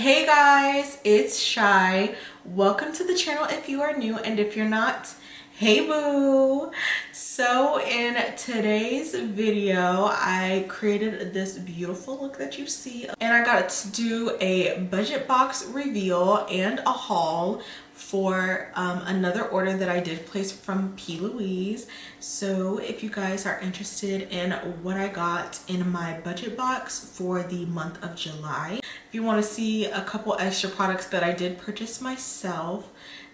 Hey guys, it's Shy. Welcome to the channel if you are new, and if you're not, hey boo. So in today's video I created this beautiful look that you see, and I got to do a budget box reveal and a haul for another order that I did place from P.Louise. So if you guys are interested in what I got in my budget box for the month of July, if you want to see a couple extra products that I did purchase myself,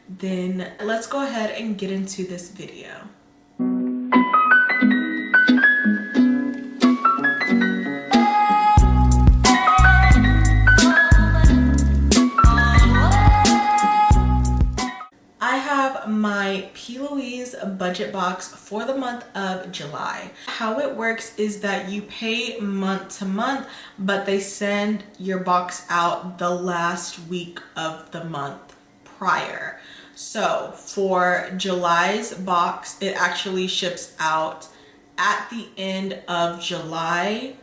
then let's go ahead and get into this video. I have my P.Louise budget box for the month of July. How it works is that you pay month to month, but they send your box out the last week of the month prior. So for July's box, it actually ships out at the end of July,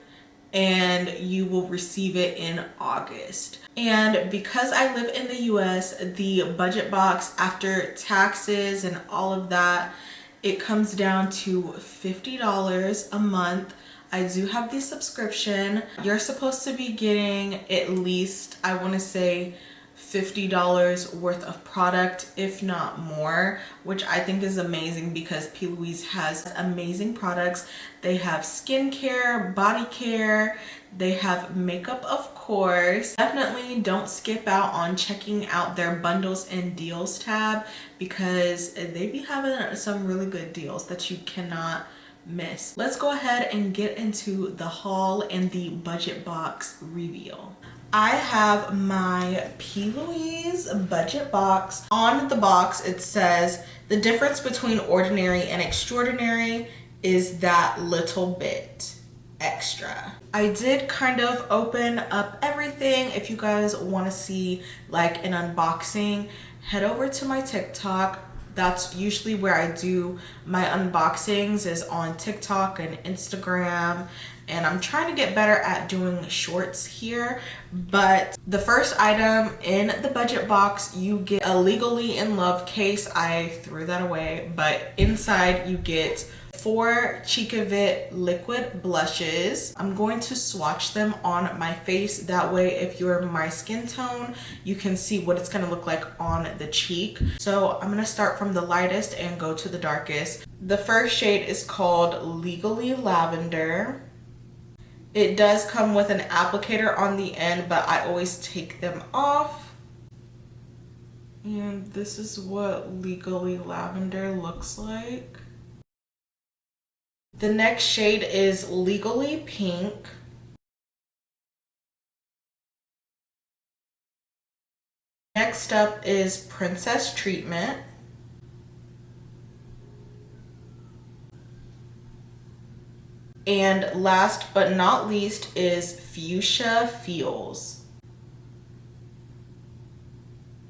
and you will receive it in August. And because I live in the US, the budget box after taxes and all of that, it comes down to $50 a month. I do have the subscription. You're supposed to be getting at least, I want to say, $50 worth of product, if not more, which I think is amazing because P.Louise has amazing products. They have skincare, body care, they have makeup, of course. Definitely don't skip out on checking out their bundles and deals tab because they be having some really good deals that you cannot miss. Let's go ahead and get into the haul and the budget box reveal. I have my P.Louise budget box. On the box it says the difference between ordinary and extraordinary is that little bit extra. I did kind of open up everything. If you guys want to see like an unboxing, head over to my TikTok. That's usually where I do my unboxings, is on TikTok and Instagram. And I'm trying to get better at doing shorts here. But the first item in the budget box, you get a Legally in Love case. I threw that away, but inside you get 4 Cheekavit liquid blushes. I'm going to swatch them on my face. That way, if you're my skin tone, you can see what it's gonna look like on the cheek. So I'm gonna start from the lightest and go to the darkest. The first shade is called Legally Lavender. It does come with an applicator on the end, but I always take them off. And this is what Legally Lavender looks like. The next shade is Legally Pink. Next up is Princess Treatment. And last but not least is Fuchsia Feels.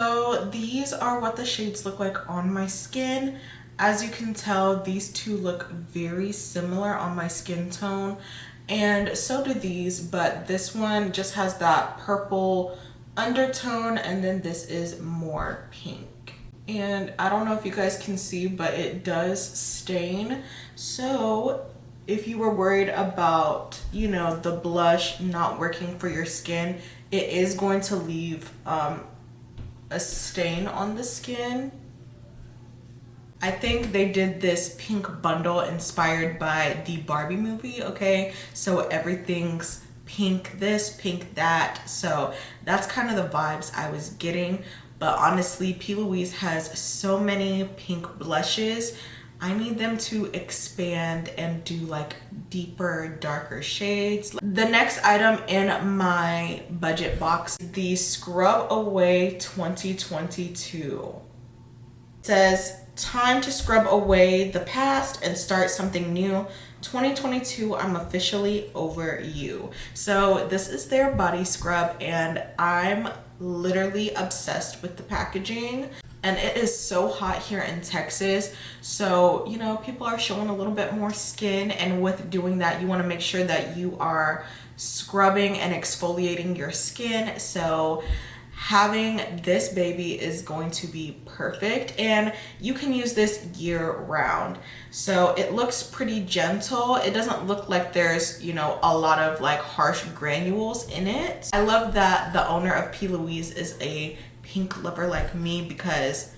So these are what the shades look like on my skin. As you can tell, these two look very similar on my skin tone, and so do these, but this one just has that purple undertone, and then this is more pink. And I don't know if you guys can see, but it does stain. So if you were worried about, you know, the blush not working for your skin, it is going to leave a stain on the skin. I think they did this pink bundle inspired by the Barbie movie, okay? So everything's pink this, pink that. So that's kind of the vibes I was getting. But honestly, P.Louise has so many pink blushes. I need them to expand and do like deeper, darker shades. The next item in my budget box, the Scrub Away 2022. It says, time to scrub away the past and start something new. 2022, I'm officially over you. So this is their body scrub, and I'm literally obsessed with the packaging. And it is so hot here in Texas, so you know, people are showing a little bit more skin, and with doing that you want to make sure that you are scrubbing and exfoliating your skin. So having this baby is going to be perfect, and you can use this year round. So it looks pretty gentle. It doesn't look like there's, you know, a lot of like harsh granules in it. I love that the owner of P.Louise is a pink lover like me, because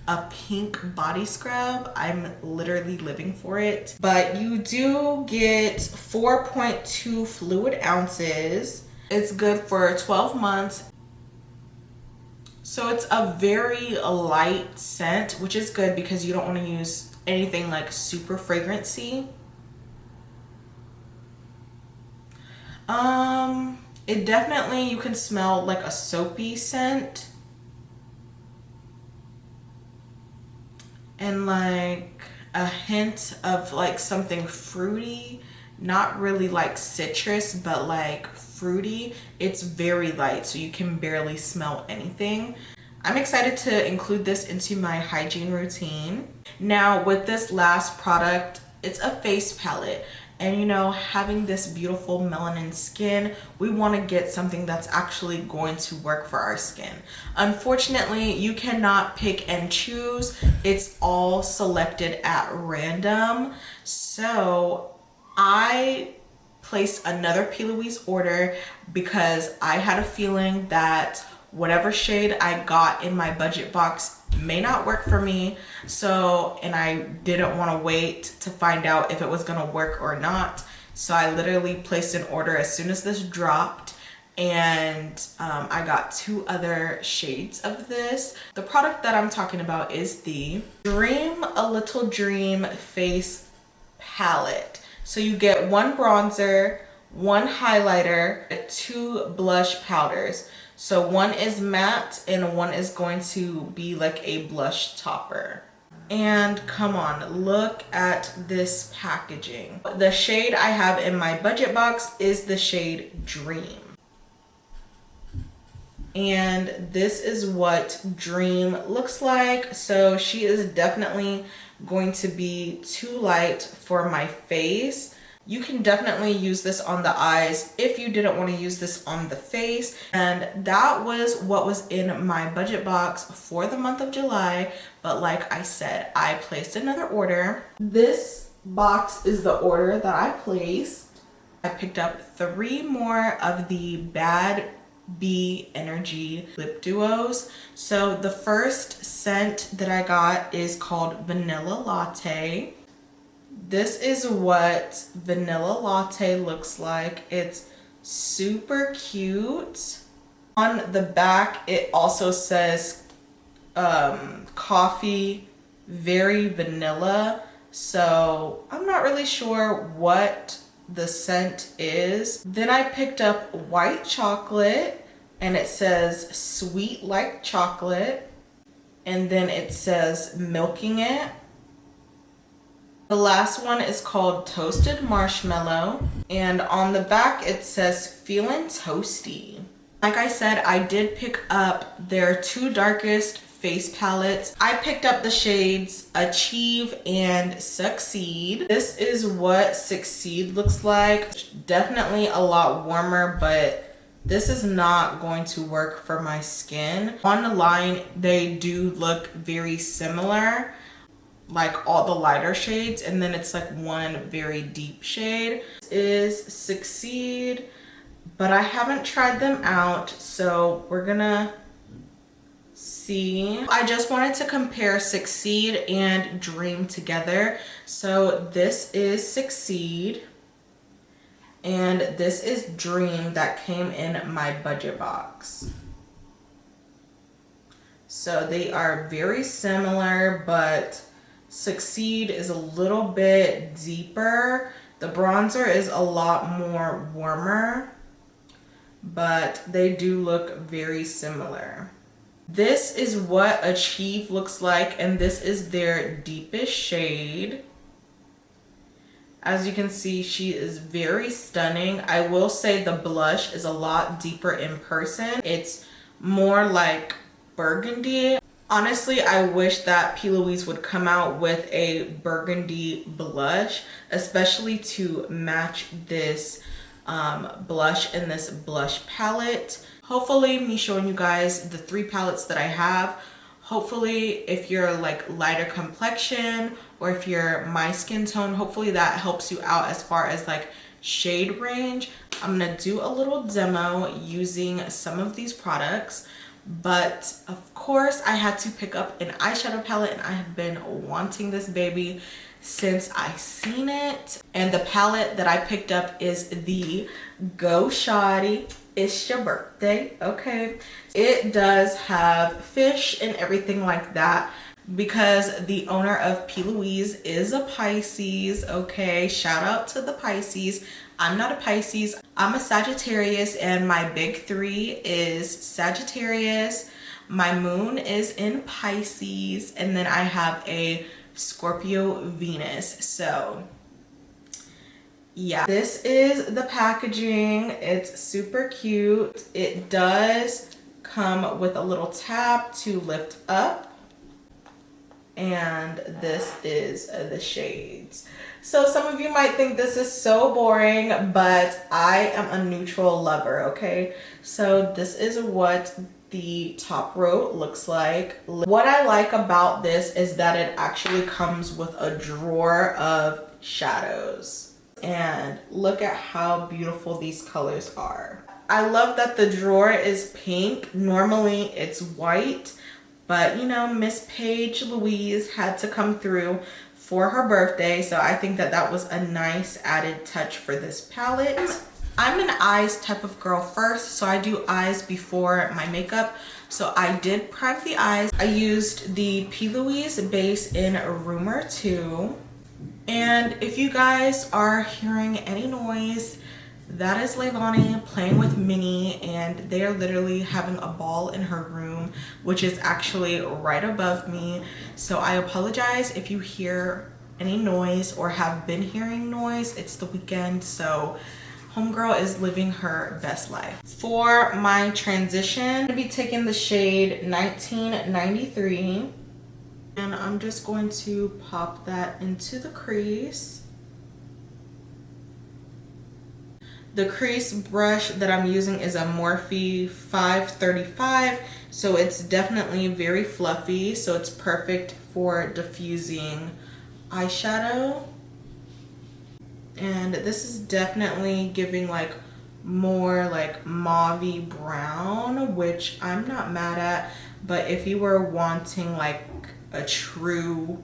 a pink body scrub, I'm literally living for it. But you do get 4.2 fluid ounces. It's good for 12 months. So it's a very light scent, which is good because you don't want to use anything like super fragrancy. It definitely, you can smell like a soapy scent. And like a hint of like something fruity, not really like citrus, but like fruity. It's very light, so you can barely smell anything. I'm excited to include this into my hygiene routine. Now with this last product, it's a face palette. And you know, having this beautiful melanin skin, we want to get something that's actually going to work for our skin. Unfortunately, you cannot pick and choose. It's all selected at random. So I placed another P.Louise order because I had a feeling that whatever shade I got in my budget box may not work for me. So, and I didn't want to wait to find out if it was going to work or not. So I literally placed an order as soon as this dropped, and I got 2 other shades of this. The product that I'm talking about is the Dream a Little Dream Face Palette. So you get 1 bronzer, 1 highlighter, 2 blush powders. So 1 is matte and 1 is going to be like a blush topper. And come on, look at this packaging. The shade I have in my budget box is the shade Dream. And this is what Dream looks like. So she is definitely going to be too light for my face. You can definitely use this on the eyes if you didn't want to use this on the face. And that was what was in my budget box for the month of July. But like I said, I placed another order. This box is the order that I placed. I picked up 3 more of the Bad Bee Energy lip duos. So the first scent that I got is called Vanilla Latte. This is what Vanilla Latte looks like. It's super cute. On the back, it also says coffee, very vanilla. So I'm not really sure what the scent is. Then I picked up White Chocolate, and it says sweet like chocolate. And then it says Milking It. The last one is called Toasted Marshmallow, and on the back it says Feeling Toasty. Like I said, I did pick up their 2 darkest face palettes. I picked up the shades Achieve and Succeed. This is what Succeed looks like. Definitely a lot warmer, but this is not going to work for my skin. On the line, they do look very similar, like all the lighter shades, and then it's like 1 very deep shade. This is Succeed, but I haven't tried them out, so we're gonna see. I just wanted to compare Succeed and Dream together. So this is Succeed, and this is Dream that came in my budget box. So they are very similar, but Succeed is a little bit deeper. The bronzer is a lot more warmer, but they do look very similar. This is what Achieve looks like, and this is their deepest shade. As you can see, she is very stunning. I will say the blush is a lot deeper in person. It's more like burgundy. Honestly, I wish that P.Louise would come out with a burgundy blush, especially to match this blush in this blush palette. Hopefully me showing you guys the 3 palettes that I have, hopefully if you're like lighter complexion or if you're my skin tone, hopefully that helps you out as far as like shade range. I'm gonna do a little demo using some of these products, but of course I had to pick up an eyeshadow palette, and I have been wanting this baby since I seen it. And the palette that I picked up is the Go Shawty It's Your Birthday. Okay, it does have fish and everything like that because the owner of P.Louise is a Pisces. Okay, shout out to the Pisces. I'm not a Pisces, I'm a Sagittarius, and my big 3 is Sagittarius, my moon is in Pisces, and then I have a Scorpio Venus. So yeah, this is the packaging. It's super cute. It does come with a little tab to lift up, and this is the shades. So some of you might think this is so boring, but I am a neutral lover. Okay, so this is what the top row looks like. What I like about this is that it actually comes with a drawer of shadows, and look at how beautiful these colors are. I love that the drawer is pink. Normally it's white, but you know, Miss Louise had to come through for her birthday, so I think that that was a nice added touch for this palette. I'm an eyes type of girl first, so I do eyes before my makeup. So I did prime the eyes. I used the P.Louise base in Rumor 2. And if you guys are hearing any noise, that is Leilani playing with Minnie, and they are literally having a ball in her room, which is actually right above me. So I apologize if you hear any noise or have been hearing noise. It's the weekend, so homegirl is living her best life. For my transition, I'm gonna be taking the shade 1993, and I'm just going to pop that into the crease. The crease brush that I'm using is a Morphe 535, so it's definitely very fluffy, so it's perfect for diffusing eyeshadow. And this is definitely giving like more like mauve-y brown, which I'm not mad at, but if you were wanting like a true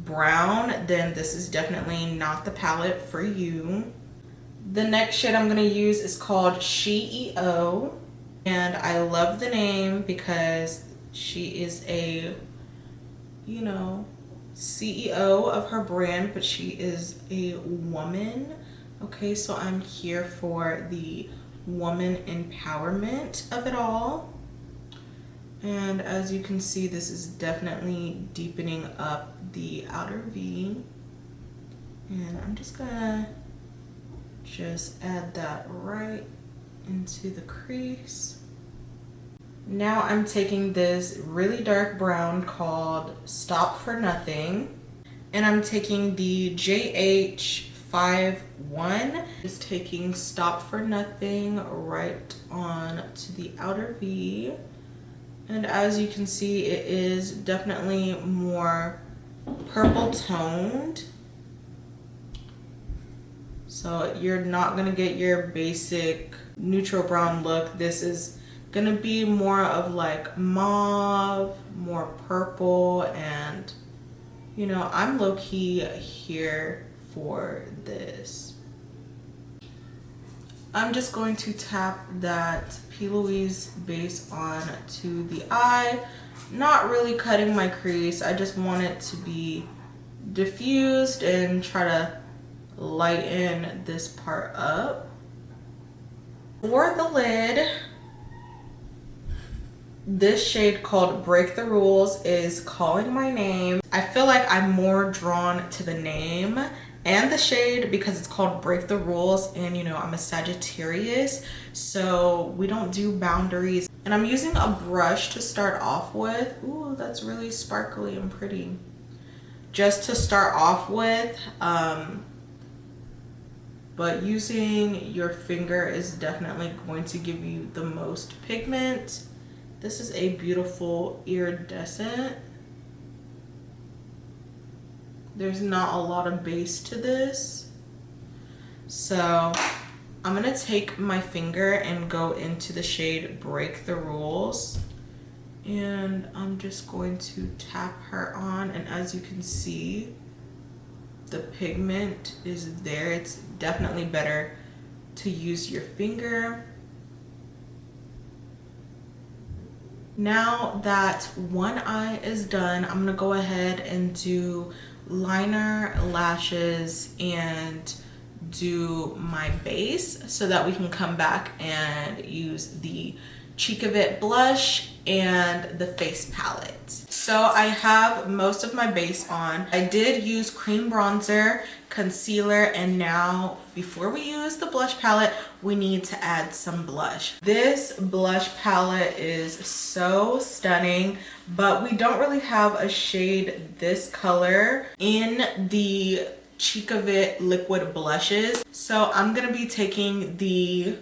brown, then this is definitely not the palette for you. The next shade I'm gonna use is called CEO, and I love the name because she is a, you know, CEO of her brand, but she is a woman. Okay, so I'm here for the woman empowerment of it all. And as you can see, this is definitely deepening up the outer V. And I'm just gonna add that right into the crease. Now I'm taking this really dark brown called Stop for Nothing, and I'm taking the JH51, just taking Stop for Nothing right on to the outer V. And as you can see, it is definitely more purple toned. So you're not gonna get your basic neutral brown look. This is gonna be more of like mauve, more purple, and you know, I'm low-key here for this. I'm just going to tap that P.Louise base on to the eye, not really cutting my crease. I just want it to be diffused and try to lighten this part up. For the lid, this shade called Break the Rules is calling my name. I feel like I'm more drawn to the name and the shade because it's called Break the Rules, and you know, I'm a Sagittarius, so we don't do boundaries. And I'm using a brush to start off with. Ooh, that's really sparkly and pretty. Just to start off with, but using your finger is definitely going to give you the most pigment. This is a beautiful iridescent. There's not a lot of base to this. So I'm gonna take my finger and go into the shade Break the Rules. And I'm just going to tap her on, and as you can see, the pigment is there. It's definitely better to use your finger. Now that one eye is done, I'm gonna go ahead and do liner, lashes, and do my base so that we can come back and use the Cheek of It blush and the face palette. So I have most of my base on. I did use cream bronzer, concealer, and now before we use the blush palette, we need to add some blush. This blush palette is so stunning, but we don't really have a shade this color in the Cheek of It liquid blushes. So I'm gonna be taking the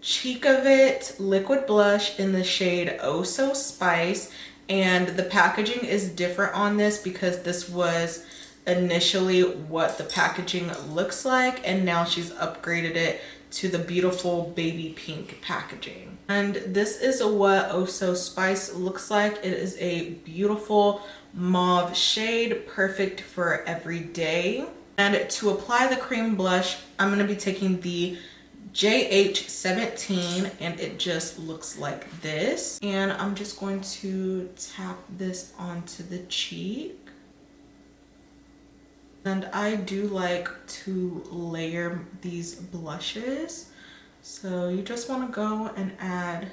Cheek of It liquid blush in the shade Oh So Spice, and the packaging is different on this because this was initially what the packaging looks like, and now she's upgraded it to the beautiful baby pink packaging. And this is what Oh So Spice looks like. It is a beautiful mauve shade, perfect for every day. And to apply the cream blush, I'm going to be taking the JH17, and it just looks like this. And I'm just going to tap this onto the cheek. And I do like to layer these blushes. So you just want to go and add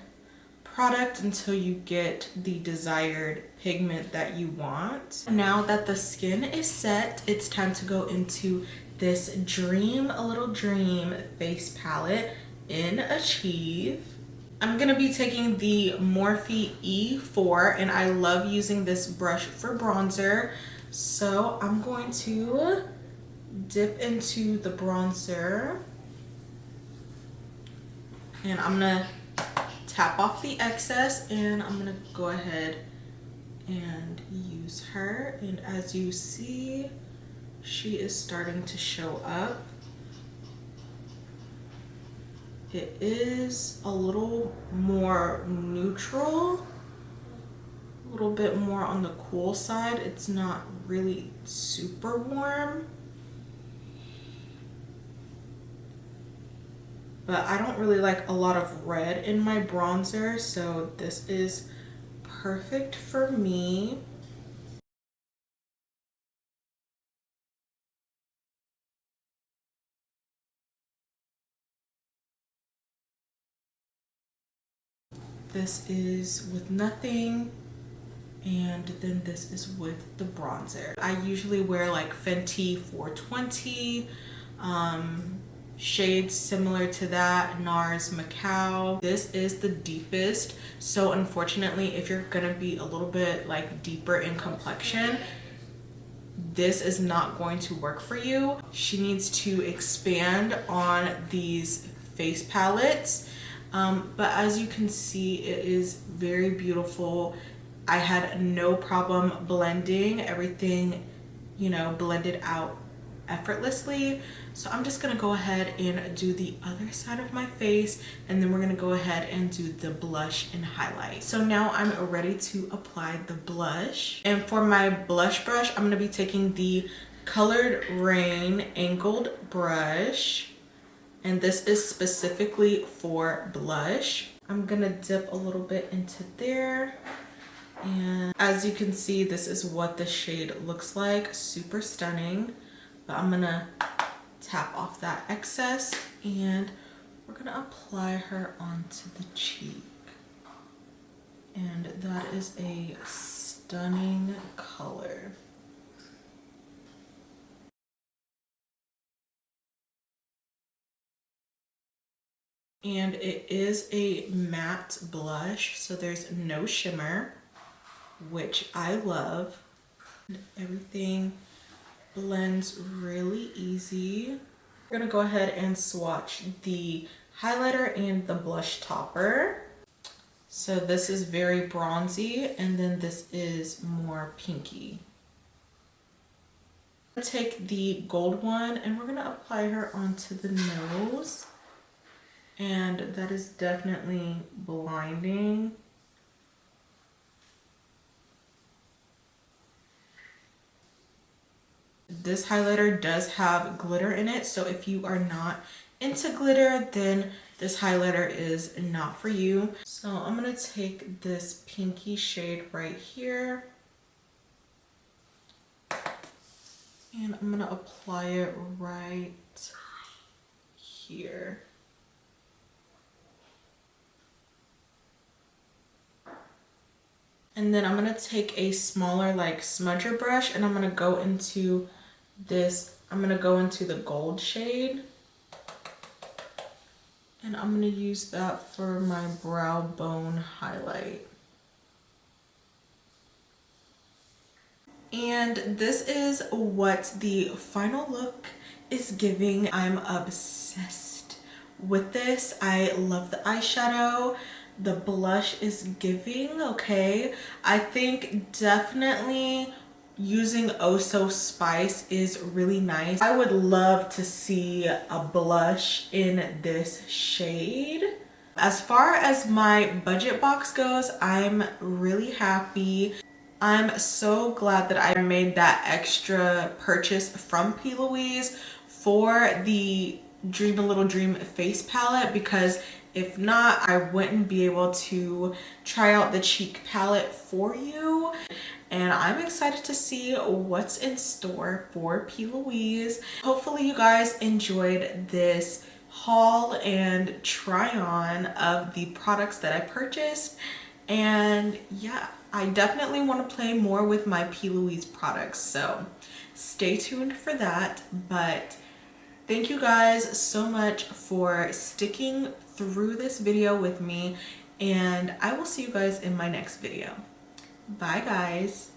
product until you get the desired pigment that you want. Now that the skin is set, it's time to go into this Dream a Little Dream face palette in Achieve. I'm gonna be taking the Morphe E4, and I love using this brush for bronzer. So I'm going to dip into the bronzer, and I'm gonna tap off the excess, and I'm gonna go ahead and use her. And as you see, she is starting to show up. It is a little more neutral, a little bit more on the cool side. It's not really super warm, but I don't really like a lot of red in my bronzer, so this is perfect for me. This is with nothing, and then this is with the bronzer. I usually wear like Fenty 420, shades similar to that, NARS Macau. This is the deepest, so unfortunately if you're gonna be a little bit like deeper in complexion, this is not going to work for you. She needs to expand on these face palettes. But as you can see, it is very beautiful. I had no problem blending everything, you know, blended out effortlessly. So I'm just gonna go ahead and do the other side of my face, and then we're gonna go ahead and do the blush and highlight. So now I'm ready to apply the blush, and for my blush brush, I'm gonna be taking the Colored Rain angled brush, and this is specifically for blush. I'm gonna dip a little bit into there, and as you can see, this is what the shade looks like. Super stunning. But I'm gonna tap off that excess, and we're gonna apply her onto the cheek. And that is a stunning color. And it is a matte blush, so there's no shimmer, which I love. Everything blends really easy. We're gonna go ahead and swatch the highlighter and the blush topper. So this is very bronzy, and then this is more pinky. I'm gonna take the gold one and we're gonna apply her onto the nose. And that is definitely blinding. This highlighter does have glitter in it, so if you are not into glitter, then this highlighter is not for you. So I'm gonna take this pinky shade right here and I'm gonna apply it right here. And then I'm gonna take a smaller like smudger brush and I'm gonna go into this, I'm gonna go into the gold shade. And I'm gonna use that for my brow bone highlight. And this is what the final look is giving. I'm obsessed with this. I love the eyeshadow. The blush is giving, okay? I think definitely using Oh So Spice is really nice. I would love to see a blush in this shade. As far as my budget box goes, I'm really happy. I'm so glad that I made that extra purchase from P.Louise for the Dream a Little Dream face palette, because if not, I wouldn't be able to try out the cheek palette for you. And I'm excited to see what's in store for P.Louise. Hopefully you guys enjoyed this haul and try on of the products that I purchased. And yeah, I definitely want to play more with my P.Louise products, so stay tuned for that. But thank you guys so much for sticking through this video with me, and I will see you guys in my next video. Bye guys.